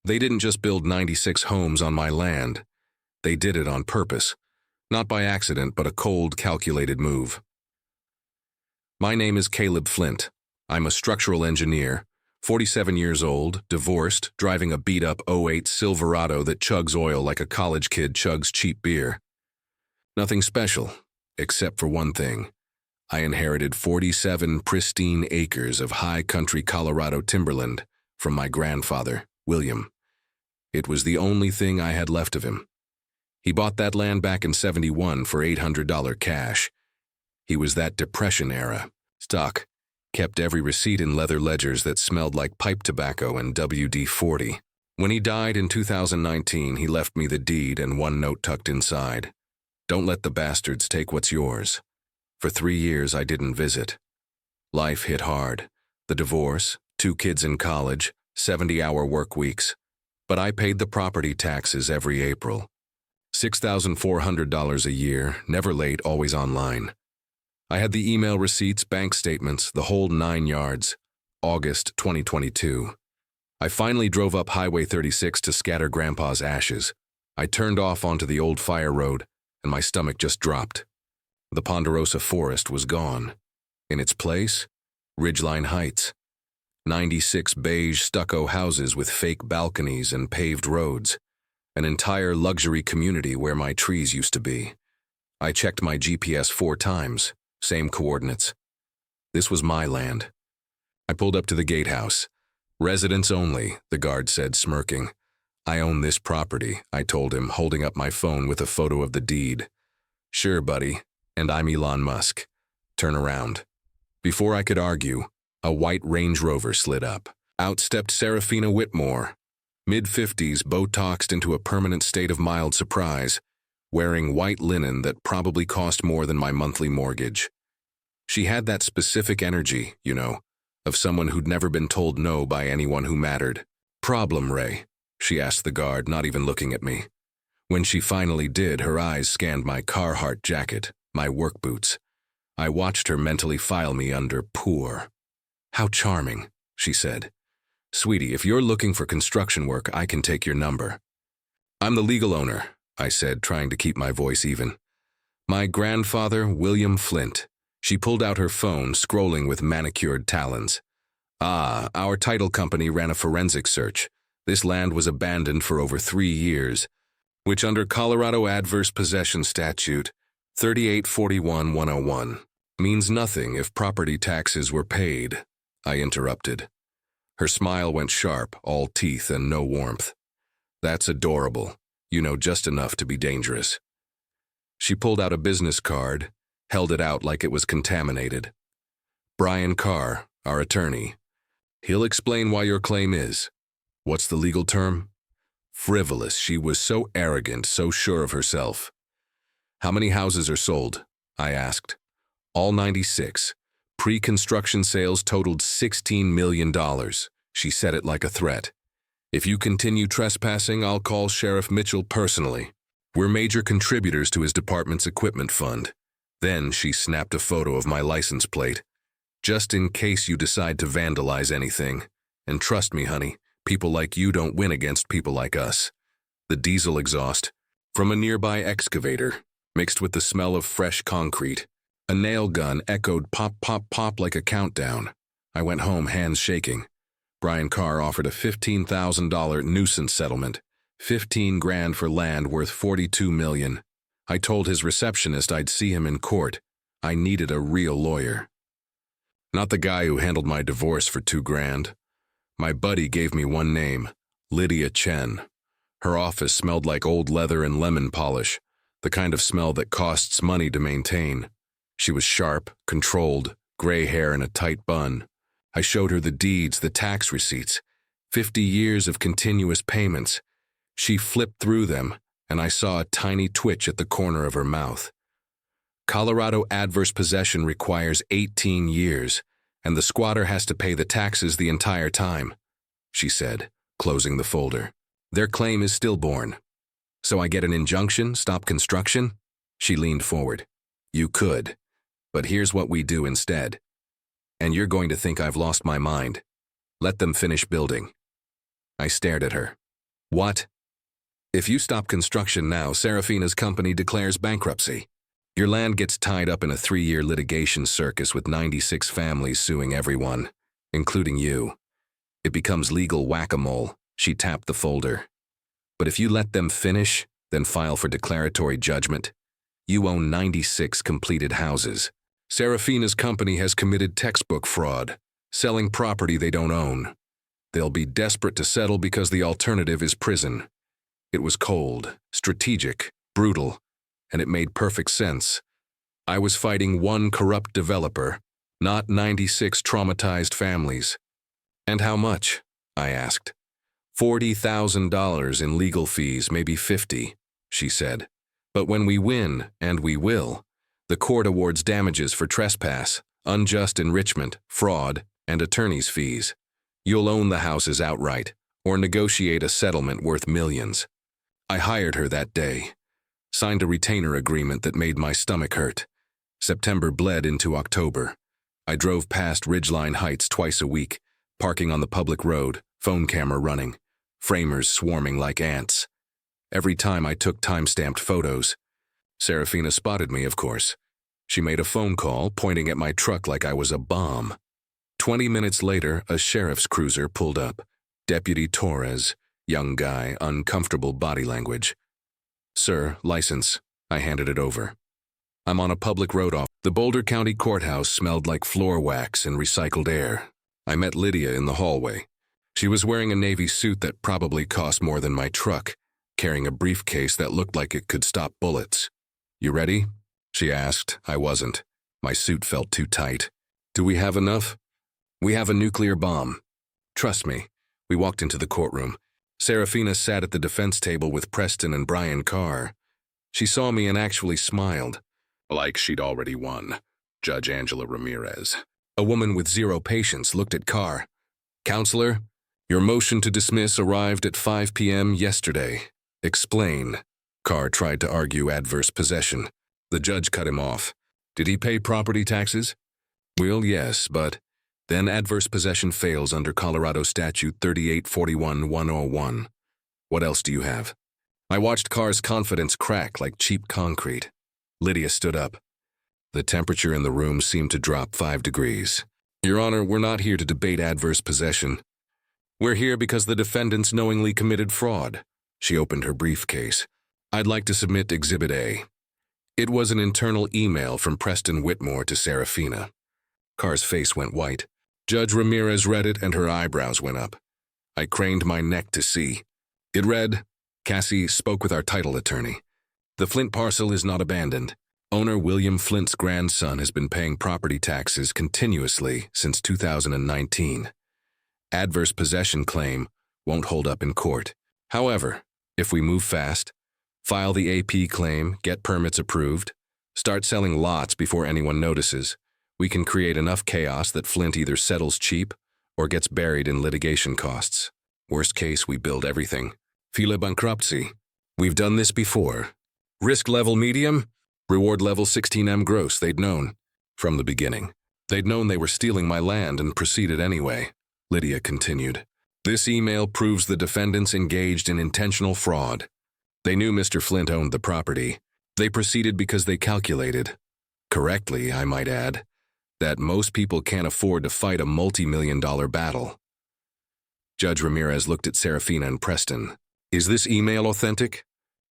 They didn't just build 96 homes on my land. They did it on purpose. Not by accident, but a cold, calculated move. My name is Caleb Flint. I'm a structural engineer, 47 years old, divorced, driving a beat-up '08 Silverado that chugs oil like a college kid chugs cheap beer. Nothing special, except for one thing. I inherited 47 pristine acres of high country Colorado timberland from my grandfather, William. It was the only thing I had left of him. He bought that land back in '71 for $800 cash. He was that Depression era. Stock. Kept every receipt in leather ledgers that smelled like pipe tobacco and WD-40. When he died in 2019, he left me the deed and one note tucked inside. Don't let the bastards take what's yours. For 3 years, I didn't visit. Life hit hard. The divorce, 2 kids in college, 70-hour work weeks. But I paid the property taxes every April. $6,400 a year, never late, always online. I had the email receipts, bank statements, the whole 9 yards. August 2022. I finally drove up Highway 36 to scatter Grandpa's ashes. I turned off onto the old fire road, and my stomach just dropped. The Ponderosa forest was gone. In its place, Ridgeline Heights. 96 beige stucco houses with fake balconies and paved roads. An entire luxury community where my trees used to be. I checked my GPS 4 times, same coordinates. This was my land. I pulled up to the gatehouse. Residents only, the guard said, smirking. I own this property, I told him, holding up my phone with a photo of the deed. Sure, buddy, and I'm Elon Musk. Turn around. Before I could argue, a white Range Rover slid up. Out stepped Serafina Whitmore, mid-50s, Botoxed into a permanent state of mild surprise, wearing white linen that probably cost more than my monthly mortgage. She had that specific energy, you know, of someone who'd never been told no by anyone who mattered. Problem, Ray? She asked the guard, not even looking at me. When she finally did, her eyes scanned my Carhartt jacket, my work boots. I watched her mentally file me under poor. How charming, she said. Sweetie, if you're looking for construction work, I can take your number. I'm the legal owner, I said, trying to keep my voice even. My grandfather, William Flint. She pulled out her phone, scrolling with manicured talons. Ah, our title company ran a forensic search. This land was abandoned for over 3 years, which under Colorado Adverse Possession Statute 3841-101 means nothing if property taxes were paid, I interrupted. Her smile went sharp, all teeth and no warmth. That's adorable. You know just enough to be dangerous. She pulled out a business card, held it out like it was contaminated. Brian Carr, our attorney. He'll explain why your claim is. What's the legal term? Frivolous. She was so arrogant, so sure of herself. How many houses are sold? I asked. All 96. Pre-construction sales totaled $16 million. She said it like a threat. If you continue trespassing, I'll call Sheriff Mitchell personally. We're major contributors to his department's equipment fund. Then she snapped a photo of my license plate. Just in case you decide to vandalize anything. And trust me, honey, people like you don't win against people like us. The diesel exhaust from a nearby excavator, mixed with the smell of fresh concrete. A nail gun echoed pop, pop, pop like a countdown. I went home, hands shaking. Brian Carr offered a $15,000 nuisance settlement, $15 grand for land worth $42 million. I told his receptionist I'd see him in court. I needed a real lawyer. Not the guy who handled my divorce for $2 grand. My buddy gave me one name, Lydia Chen. Her office smelled like old leather and lemon polish, the kind of smell that costs money to maintain. She was sharp, controlled, gray hair in a tight bun. I showed her the deeds, the tax receipts, 50 years of continuous payments. She flipped through them, and I saw a tiny twitch at the corner of her mouth. Colorado adverse possession requires 18 years, and the squatter has to pay the taxes the entire time, she said, closing the folder. Their claim is stillborn. So I get an injunction, stop construction? She leaned forward. You could, but here's what we do instead. And you're going to think I've lost my mind. Let them finish building. I stared at her. What? If you stop construction now, Serafina's company declares bankruptcy. Your land gets tied up in a 3-year litigation circus with 96 families suing everyone, including you. It becomes legal whack-a-mole. She tapped the folder. But if you let them finish, then file for declaratory judgment, you own 96 completed houses. Serafina's company has committed textbook fraud, selling property they don't own. They'll be desperate to settle because the alternative is prison. It was cold, strategic, brutal, and it made perfect sense. I was fighting one corrupt developer, not 96 traumatized families. And how much? I asked. $40,000 in legal fees, maybe 50, she said. But when we win, and we will, the court awards damages for trespass, unjust enrichment, fraud, and attorney's fees. You'll own the houses outright, or negotiate a settlement worth millions. I hired her that day, signed a retainer agreement that made my stomach hurt. September bled into October. I drove past Ridgeline Heights twice a week, parking on the public road, phone camera running, framers swarming like ants. Every time I took time-stamped photos. Serafina spotted me, of course. She made a phone call, pointing at my truck like I was a bomb. 20 minutes later, a sheriff's cruiser pulled up. Deputy Torres, young guy, uncomfortable body language. Sir, license. I handed it over. I'm on a public road off. The Boulder County Courthouse smelled like floor wax and recycled air. I met Lydia in the hallway. She was wearing a navy suit that probably cost more than my truck, carrying a briefcase that looked like it could stop bullets. You ready? She asked. I wasn't. My suit felt too tight. Do we have enough? We have a nuclear bomb. Trust me. We walked into the courtroom. Serafina sat at the defense table with Preston and Brian Carr. She saw me and actually smiled. Like she'd already won. Judge Angela Ramirez. A woman with zero patience looked at Carr. Counselor, your motion to dismiss arrived at 5 p.m. yesterday. Explain. Carr tried to argue adverse possession. The judge cut him off. Did he pay property taxes? Well, yes, but then adverse possession fails under Colorado Statute 3841-101. What else do you have? I watched Carr's confidence crack like cheap concrete. Lydia stood up. The temperature in the room seemed to drop 5 degrees. Your Honor, we're not here to debate adverse possession. We're here because the defendants knowingly committed fraud. She opened her briefcase. I'd like to submit Exhibit A. It was an internal email from Preston Whitmore to Serafina. Carr's face went white. Judge Ramirez read it and her eyebrows went up. I craned my neck to see. It read, Cassie spoke with our title attorney. The Flint parcel is not abandoned. Owner William Flint's grandson has been paying property taxes continuously since 2019. Adverse possession claim won't hold up in court. However, if we move fast, file the AP claim, get permits approved, start selling lots before anyone notices, we can create enough chaos that Flint either settles cheap or gets buried in litigation costs. Worst case, we build everything. File bankruptcy. We've done this before. Risk level medium, reward level 16M gross. They'd known from the beginning. They'd known they were stealing my land and proceeded anyway. Lydia continued. This email proves the defendants engaged in intentional fraud. They knew Mr. Flint owned the property. They proceeded because they calculated, correctly, I might add, that most people can't afford to fight a multi-million-dollar battle. Judge Ramirez looked at Serafina and Preston. Is this email authentic?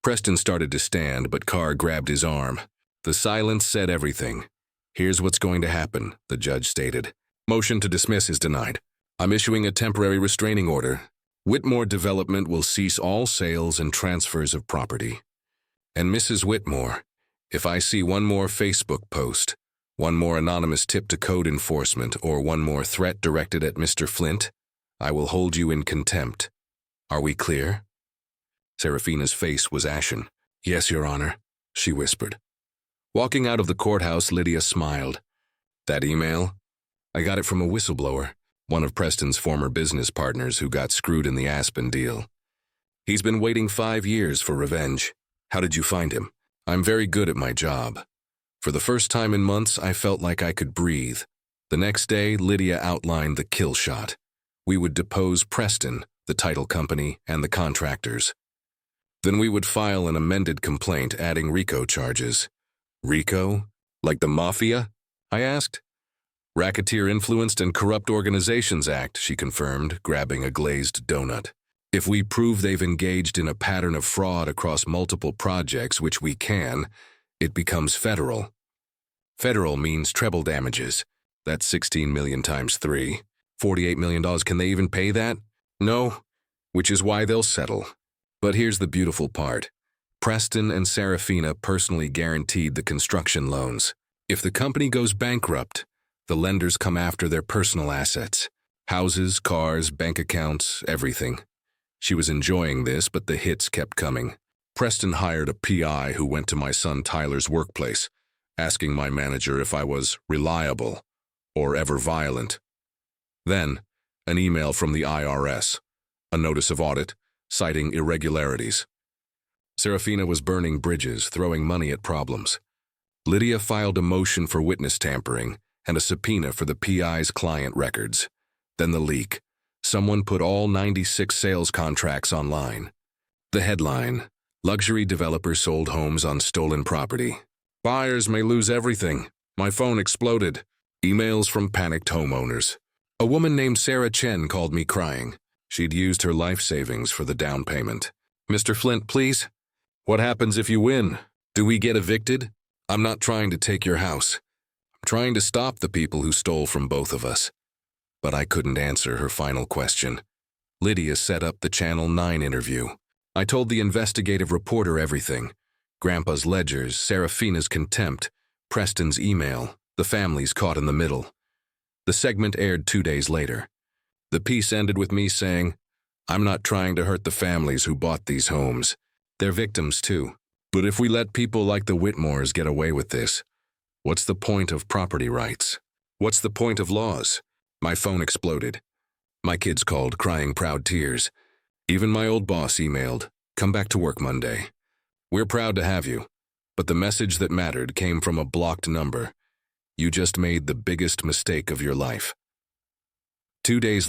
Preston started to stand, but Carr grabbed his arm. The silence said everything. Here's what's going to happen, the judge stated. Motion to dismiss is denied. I'm issuing a temporary restraining order. Whitmore Development will cease all sales and transfers of property. And Mrs. Whitmore, if I see one more Facebook post, one more anonymous tip to code enforcement, or one more threat directed at Mr. Flint, I will hold you in contempt. Are we clear? Serafina's face was ashen. Yes, Your Honor, she whispered. Walking out of the courthouse, Lydia smiled. That email? I got it from a whistleblower, one of Preston's former business partners who got screwed in the Aspen deal. He's been waiting 5 years for revenge. How did you find him? I'm very good at my job. For the first time in months, I felt like I could breathe. The next day, Lydia outlined the kill shot. We would depose Preston, the title company, and the contractors. Then we would file an amended complaint adding RICO charges. RICO? Like the mafia? I asked. Racketeer Influenced and Corrupt Organizations Act, she confirmed, grabbing a glazed donut. If we prove they've engaged in a pattern of fraud across multiple projects, which we can, it becomes federal. Federal means treble damages. That's 16 million times 3. $48 million. Can they even pay that? No, which is why they'll settle. But here's the beautiful part. Preston and Serafina personally guaranteed the construction loans. If the company goes bankrupt, the lenders come after their personal assets. Houses, cars, bank accounts, everything. She was enjoying this, but the hits kept coming. Preston hired a PI who went to my son Tyler's workplace, asking my manager if I was reliable or ever violent. Then, an email from the IRS, a notice of audit, citing irregularities. Serafina was burning bridges, throwing money at problems. Lydia filed a motion for witness tampering and a subpoena for the PI's client records. Then the leak. Someone put all 96 sales contracts online. The headline: Luxury developer sold homes on stolen property. Buyers may lose everything. My phone exploded. Emails from panicked homeowners. A woman named Sarah Chen called me crying. She'd used her life savings for the down payment. Mr. Flint, please. What happens if you win? Do we get evicted? I'm not trying to take your house. I'm trying to stop the people who stole from both of us. But I couldn't answer her final question. Lydia set up the Channel 9 interview. I told the investigative reporter everything. Grandpa's ledgers, Serafina's contempt, Preston's email, the families caught in the middle. The segment aired 2 days later. The piece ended with me saying, I'm not trying to hurt the families who bought these homes. They're victims too. But if we let people like the Whitmores get away with this, what's the point of property rights? What's the point of laws? My phone exploded. My kids called, crying proud tears. Even my old boss emailed, come back to work Monday. We're proud to have you. But the message that mattered came from a blocked number. You just made the biggest mistake of your life. 2 days